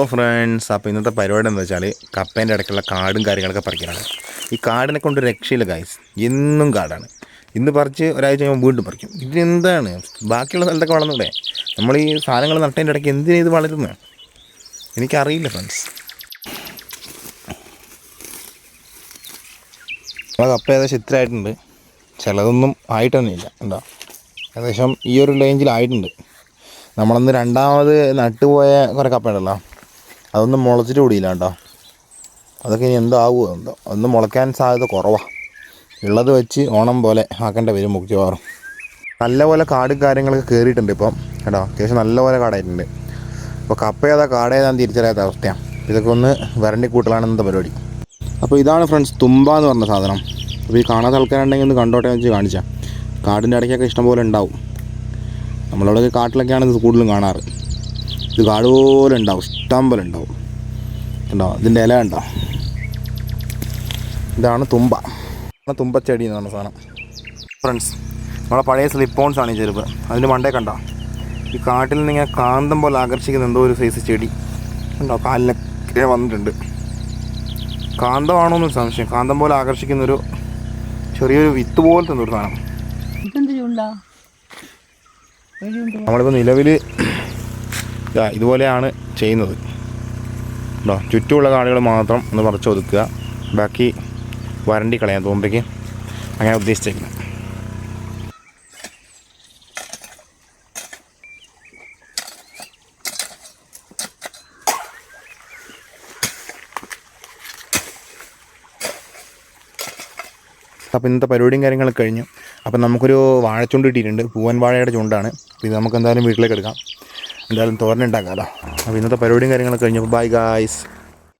Friends, അപ്പോൾ ഇന്നത്തെ പരിപാടി എന്താ വെച്ചാൽ കപ്പേൻ്റെ ഇടയ്ക്കുള്ള കാടും കാര്യങ്ങളൊക്കെ പറിക്കലാണ്. ഈ കാടിനെ കൊണ്ട് രക്ഷയില്ല ഗായ്സ്, എന്നും കാടാണ്. ഇന്ന് പറിച്ച് ഒരാഴ്ച കഴിയുമ്പോൾ വീണ്ടും പറിക്കും. ഇതെന്താണ്? ബാക്കിയുള്ള സ്ഥലത്തൊക്കെ വളർന്നൂടെ? നമ്മൾ ഈ സാധനങ്ങൾ നട്ടതിൻ്റെ ഇടയ്ക്ക് എന്തിനാ ഇത് വളരുന്നത്? എനിക്കറിയില്ല ഫ്രണ്ട്സ്. നമ്മളെ കപ്പ ഏകദേശം ഇത്ര ആയിട്ടുണ്ട്. ചിലതൊന്നും ആയിട്ടൊന്നുമില്ല. ഉണ്ടോ? ഏകദേശം ഈ ഒരു റേഞ്ചിലായിട്ടുണ്ട്. നമ്മളന്ന് രണ്ടാമത് നട്ടുപോയ കുറേ കപ്പ ഉണ്ടല്ലോ, അതൊന്നും മുളച്ചിട്ട് കൂടിയില്ല കേട്ടോ. അതൊക്കെ ഇനി എന്താവുമോ എന്തോ, ഒന്നും മുളയ്ക്കാൻ സാധ്യത കുറവാണ്. ഉള്ളത് വെച്ച് ഓണം പോലെ ആക്കേണ്ട വരും മിക്കവാറും. നല്ലപോലെ കാടും കാര്യങ്ങളൊക്കെ കയറിയിട്ടുണ്ട് ഇപ്പം കേട്ടോ. അത്യാവശ്യം നല്ലപോലെ കാടായിട്ടുണ്ട്. അപ്പോൾ കപ്പ ഏതാ കാട് ഏതാന്ന് തിരിച്ചറിയാത്ത അവസ്ഥയാണ്. ഇതൊക്കെ ഒന്ന് വരണ്ടി കൂട്ടലാണ് ഇന്നത്തെ പരിപാടി. അപ്പോൾ ഇതാണ് ഫ്രണ്ട്സ് തുമ്പ എന്ന് പറഞ്ഞ സാധനം. അപ്പോൾ ഈ കാണാത്ത ആൾക്കാരുണ്ടെങ്കിൽ ഒന്ന് കണ്ടോട്ടെ വെച്ച് കാണിച്ചാൽ. കാടിൻ്റെ ഇടയ്ക്കൊക്കെ ഇഷ്ടംപോലെ ഉണ്ടാവും. നമ്മളവിടെ കാട്ടിലൊക്കെയാണ് ഇത് കൂടുതലും കാണാറ്. ഇത് കാട് പോലെ ഉണ്ടാവും, ഇഷ്ടം പോലെ ഉണ്ടാവും. ഉണ്ടോ? ഇതിൻ്റെ ഇല ഉണ്ടോ? ഇതാണ് തുമ്പ, തുമ്പച്ചെടി എന്ന് പറഞ്ഞ സാധനം. ഫ്രണ്ട്സ്, നമ്മളെ പഴയ സ്ലിപ്പോൺസ് ആണ് ഈ ചെരുപ്പ്. അതിൻ്റെ മണ്ടേ കണ്ടോ? ഈ കാട്ടിൽ നിന്ന് ഇങ്ങനെ കാന്തം പോലെ ആകർഷിക്കുന്ന എന്തോ ഒരു സൈസ് ചെടി ഉണ്ടോ? കാലിനൊക്കെ വന്നിട്ടുണ്ട്. കാന്തമാണോന്ന് സംശയം. കാന്തം പോലെ ആകർഷിക്കുന്നൊരു ചെറിയൊരു വിത്ത് പോലത്തെ ഒരു സാധനം. നമ്മളിപ്പോൾ നിലവിൽ ഇതുപോലെയാണ് ചെയ്യുന്നത് കേട്ടോ. ചുറ്റുമുള്ള കാടുകൾ മാത്രം ഒന്ന് പറിച്ച് ഒതുക്കുക, ബാക്കി വരണ്ടി കളയാൻ തോമ്പയ്ക്ക് അങ്ങനെ ഉദ്ദേശിച്ചേക്കുന്നത്. അപ്പോൾ ഇന്നത്തെ പരിപാടിയും കാര്യങ്ങളൊക്കെ കഴിഞ്ഞു. അപ്പം നമുക്കൊരു വാഴച്ചുണ്ട് കിട്ടിയിട്ടുണ്ട്. പൂവൻ വാഴയുടെ ചുണ്ടാണ്. അപ്പോൾ ഇത് നമുക്ക് എന്തായാലും വീട്ടിലേക്ക് എടുക്കാം. എന്തായാലും തോരൻ ഉണ്ടാക്കാമല്ലോ. അപ്പോൾ ഇന്നത്തെ പരിപാടിയും കാര്യങ്ങളൊക്കെ കഴിഞ്ഞു. Bye guys.